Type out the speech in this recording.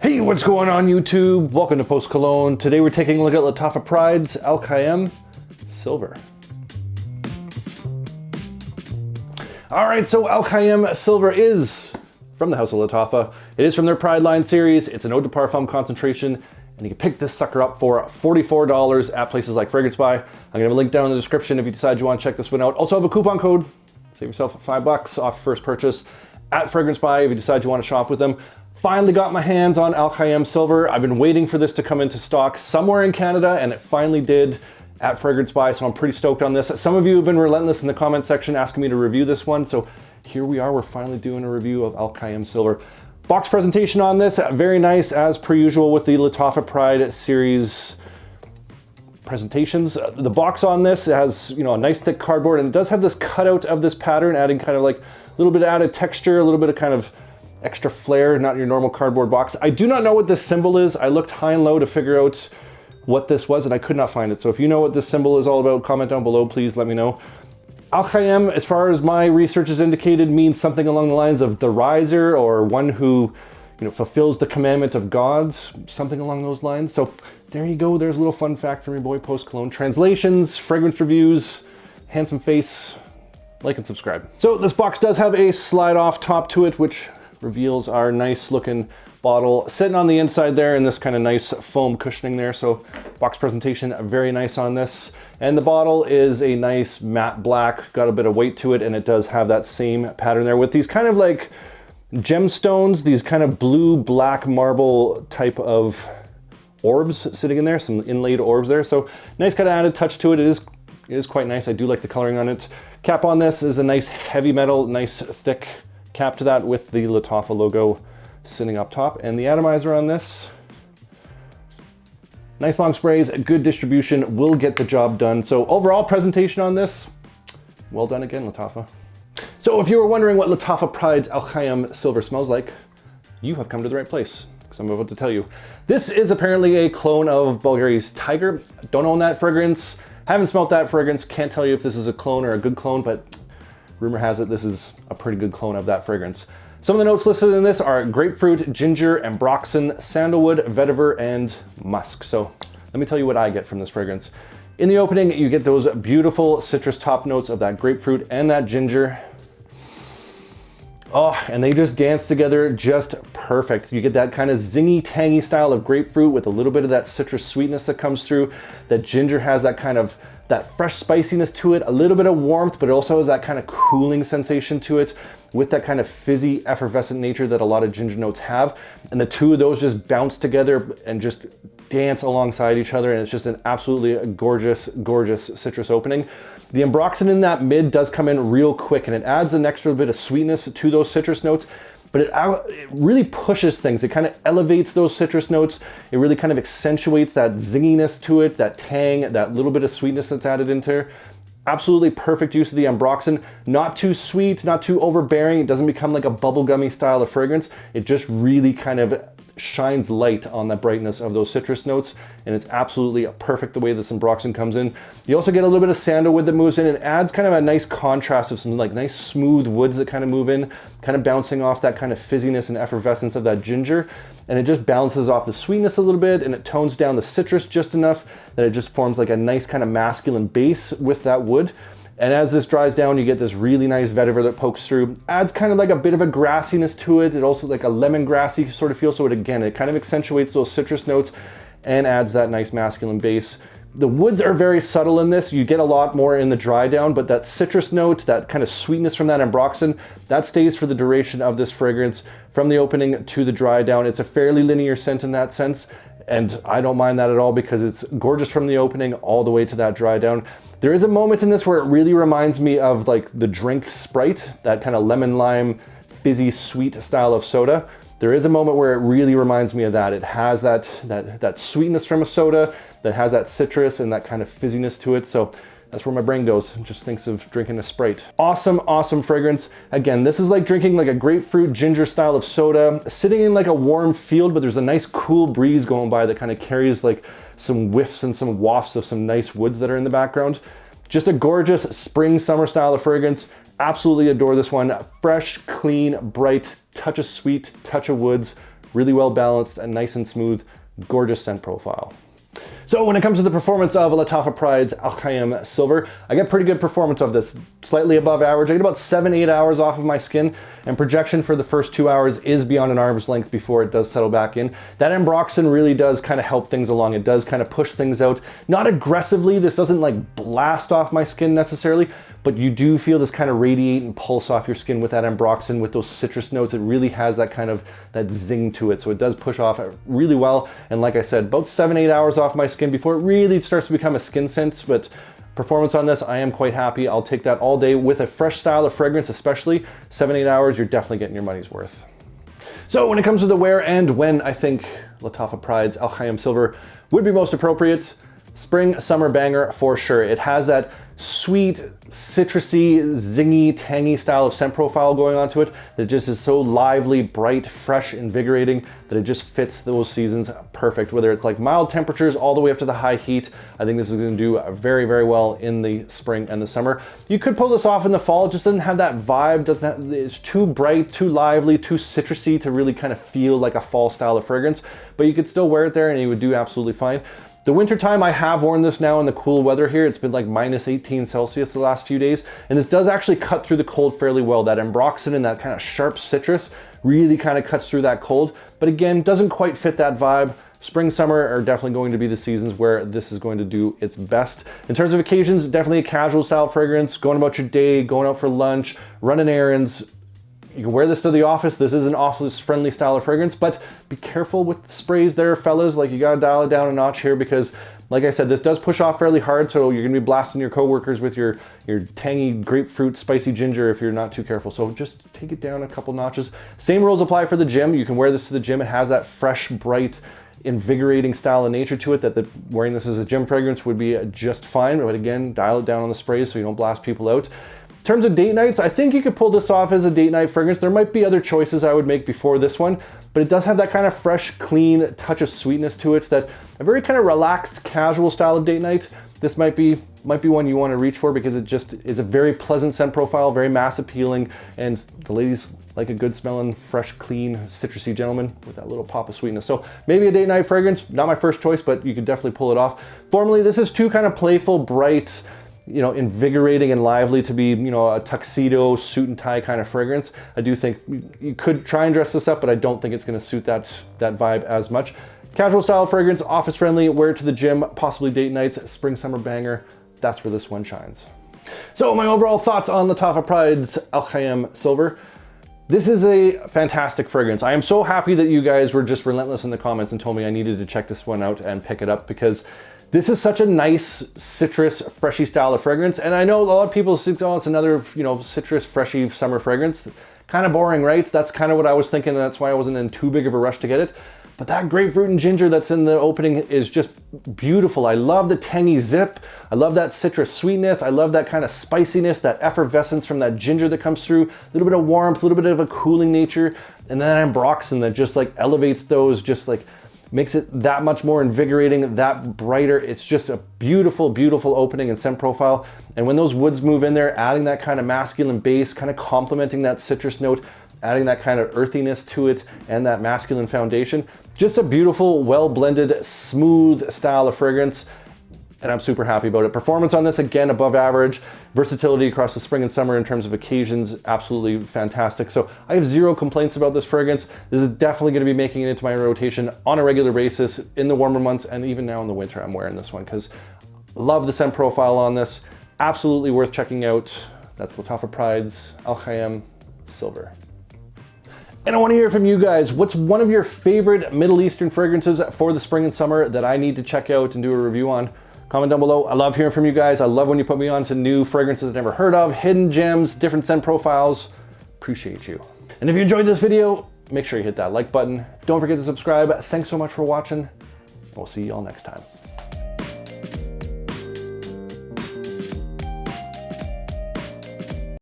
Hey, what's going on YouTube? Welcome to Post Cologne. Today we're taking a look at Lattafa Pride's Qiam Silver. All right, so Qiam Silver is from the House of Lattafa. It is from their Pride line series. It's an eau de parfum concentration, and you can pick this sucker up for $44 at places like Fragrance Buy. I'm gonna have a link down in the description if you decide you want to check this one out. Also have a coupon code. Save yourself $5 off first purchase at Fragrance Buy if you decide you want to shop with them. Finally got my hands on Qiam Silver. I've been waiting for this to come into stock somewhere in Canada, and it finally did at Fragrance Buy, so I'm pretty stoked on this. Some of you have been relentless in the comment section asking me to review this one, so here we are. We're finally doing a review of Qiam Silver. Box presentation on this, very nice as per usual with the Lattafa Pride series presentations. The box on this has, a nice thick cardboard, and it does have this cutout of this pattern, adding kind of like a little bit of added texture, a little bit of kind of extra flair, not your normal cardboard box. I do not know what this symbol is. I looked high and low to figure out what this was, and I could not find it. So if you know what this symbol is all about, comment down below, please let me know. Qiam, as far as my research has indicated, means something along the lines of the riser, or one who fulfills the commandment of gods, something along those lines. So there you go. There's a little fun fact from your boy Post Cologne. Translations, fragrance reviews, handsome face, like and subscribe. So this box does have a slide off top to it, which reveals our nice looking bottle sitting on the inside there in this kind of nice foam cushioning there. So box presentation, very nice on this. And the bottle is a nice matte black, got a bit of weight to it, and it does have that same pattern there with these kind of like gemstones, these kind of blue black marble type of orbs sitting in there, some inlaid orbs there. So nice kind of added touch to it. It is quite nice. I do like the coloring on it. Cap on this is a nice heavy metal, nice thick cap to that with the Lattafa logo sitting up top. And the atomizer on this, nice long sprays, good distribution, will get the job done. So overall presentation on this, well done again, Lattafa. So if you were wondering what Lattafa Pride's Qiam Silver smells like, you have come to the right place, because I'm about to tell you. This is apparently a clone of Bulgari's Tiger. Don't own that fragrance, haven't smelt that fragrance, can't tell you if this is a clone or a good clone, but rumor has it this is a pretty good clone of that fragrance. Some of the notes listed in this are grapefruit, ginger, ambroxan, sandalwood, vetiver, and musk. So let me tell you what I get from this fragrance. In the opening, you get those beautiful citrus top notes of that grapefruit and that ginger. Oh, and they just dance together just perfect. You get that kind of zingy, tangy style of grapefruit with a little bit of that citrus sweetness that comes through. That ginger has that kind of fresh spiciness to it, a little bit of warmth, but it also has that kind of cooling sensation to it with that kind of fizzy, effervescent nature that a lot of ginger notes have. And the two of those just bounce together and just dance alongside each other, and it's just an absolutely gorgeous, gorgeous citrus opening. The ambroxan in that mid does come in real quick, and it adds an extra bit of sweetness to those citrus notes, but it really pushes things. It kind of elevates those citrus notes. It really kind of accentuates that zinginess to it, that tang, that little bit of sweetness that's added into there. Absolutely perfect use of the ambroxan. Not too sweet, not too overbearing. It doesn't become like a bubblegummy style of fragrance. It just really kind of shines light on the brightness of those citrus notes, and it's absolutely perfect the way this ambroxan comes in. You also get a little bit of sandalwood that moves in and adds kind of a nice contrast of some like nice smooth woods that kind of move in, kind of bouncing off that kind of fizziness and effervescence of that ginger, and it just balances off the sweetness a little bit, and it tones down the citrus just enough that it just forms like a nice kind of masculine base with that wood. And as this dries down, you get this really nice vetiver that pokes through, adds kind of like a bit of a grassiness to it. It also like a lemongrassy sort of feel. So it kind of accentuates those citrus notes and adds that nice masculine base. The woods are very subtle in this. You get a lot more in the dry down, but that citrus note, that kind of sweetness from that ambroxan, that stays for the duration of this fragrance from the opening to the dry down. It's a fairly linear scent in that sense, and I don't mind that at all because it's gorgeous from the opening all the way to that dry down. There is a moment in this where it really reminds me of like the drink Sprite, that kind of lemon lime, fizzy, sweet style of soda. There is a moment where it really reminds me of that. It has that sweetness from a soda, that has that citrus and that kind of fizziness to it. So that's where my brain goes. It just thinks of drinking a Sprite. Awesome, awesome fragrance. Again, this is like drinking like a grapefruit ginger style of soda, sitting in like a warm field, but there's a nice cool breeze going by that kind of carries like some whiffs and some wafts of some nice woods that are in the background. Just a gorgeous spring summer style of fragrance. Absolutely adore this one. Fresh, clean, bright, touch of sweet, touch of woods. really well balanced and nice and smooth, gorgeous scent profile. So when it comes to the performance of Lattafa Pride's Qiam Silver, I get pretty good performance of this, slightly above average. I get about 7-8 hours off of my skin, and projection for the first 2 hours is beyond an arm's length before it does settle back in. That ambroxan really does kind of help things along. It does kind of push things out, not aggressively. This doesn't like blast off my skin necessarily, but you do feel this kind of radiate and pulse off your skin with that ambroxan, with those citrus notes. It really has that kind of that zing to it. So it does push off really well. And like I said, about 7-8 hours off my skin before it really starts to become a skin scent. But performance on this, I am quite happy. I'll take that all day with a fresh style of fragrance, especially 7-8 hours, you're definitely getting your money's worth. So when it comes to the where and when, I think Lattafa Pride's Qiam Silver would be most appropriate. Spring, summer banger for sure. It has that sweet, citrusy, zingy, tangy style of scent profile going on to it that just is so lively, bright, fresh, invigorating that it just fits those seasons perfect. Whether it's like mild temperatures all the way up to the high heat, I think this is going to do very, very well in the spring and the summer. You could pull this off in the fall. It just doesn't have that vibe. It's too bright, too lively, too citrusy to really kind of feel like a fall style of fragrance. But you could still wear it there and you would do absolutely fine. The winter time, I have worn this now in the cool weather here. It's been like minus 18 Celsius the last few days. And this does actually cut through the cold fairly well. That ambroxan and that kind of sharp citrus really kind of cuts through that cold. But again, doesn't quite fit that vibe. Spring, summer are definitely going to be the seasons where this is going to do its best. In terms of occasions, definitely a casual style fragrance, going about your day, going out for lunch, running errands. You can wear this to the office. This is an office friendly style of fragrance, but be careful with the sprays there, fellas. Like, you gotta dial it down a notch here because, like I said, this does push off fairly hard, so you're gonna be blasting your coworkers with your tangy grapefruit, spicy ginger if you're not too careful. So just take it down a couple notches. Same rules apply for the gym. You can wear this to the gym. It has that fresh, bright, invigorating style of nature to it that wearing this as a gym fragrance would be just fine. But again, dial it down on the sprays so you don't blast people out. In terms of date nights, I think you could pull this off as a date night fragrance. There might be other choices I would make before this one, but it does have that kind of fresh, clean touch of sweetness to it, that a very kind of relaxed, casual style of date night. This might be one you want to reach for because it's a very pleasant scent profile, very mass appealing, and the ladies like a good smelling, fresh, clean, citrusy gentleman with that little pop of sweetness. So maybe a date night fragrance, not my first choice, but you could definitely pull it off. Formally, this is too kind of playful, bright, invigorating and lively to be, a tuxedo, suit and tie kind of fragrance. I do think you could try and dress this up, but I don't think it's going to suit that vibe as much. Casual style fragrance, office friendly, wear it to the gym, possibly date nights, spring, summer banger. That's where this one shines. So my overall thoughts on Lattafa Pride's Qiam Silver. This is a fantastic fragrance. I am so happy that you guys were just relentless in the comments and told me I needed to check this one out and pick it up, because this is such a nice citrus, freshy style of fragrance. And I know a lot of people think, oh, it's another, citrus, freshy summer fragrance. Kind of boring, right? That's kind of what I was thinking, and that's why I wasn't in too big of a rush to get it. But that grapefruit and ginger that's in the opening is just beautiful. I love the tangy zip. I love that citrus sweetness. I love that kind of spiciness, that effervescence from that ginger that comes through. A little bit of warmth, a little bit of a cooling nature. And then ambroxan that just like elevates those, just like makes it that much more invigorating, that brighter. It's just a beautiful, beautiful opening and scent profile. And when those woods move in there, adding that kind of masculine base, kind of complementing that citrus note, adding that kind of earthiness to it and that masculine foundation. Just a beautiful, well-blended, smooth style of fragrance. And I'm super happy about it. Performance on this, again, above average. Versatility across the spring and summer in terms of occasions, absolutely fantastic. So I have zero complaints about this fragrance. This is definitely going to be making it into my rotation on a regular basis in the warmer months, and even now in the winter I'm wearing this one because I love the scent profile on this. Absolutely worth checking out. That's Lattafa Pride's Qiam Silver. And I want to hear from you guys. What's one of your favorite Middle Eastern fragrances for the spring and summer that I need to check out and do a review on? Comment down below. I love hearing from you guys. I love when you put me on to new fragrances I've never heard of, hidden gems, different scent profiles. Appreciate you. And if you enjoyed this video, make sure you hit that like button. Don't forget to subscribe. Thanks so much for watching. We'll see you all next time.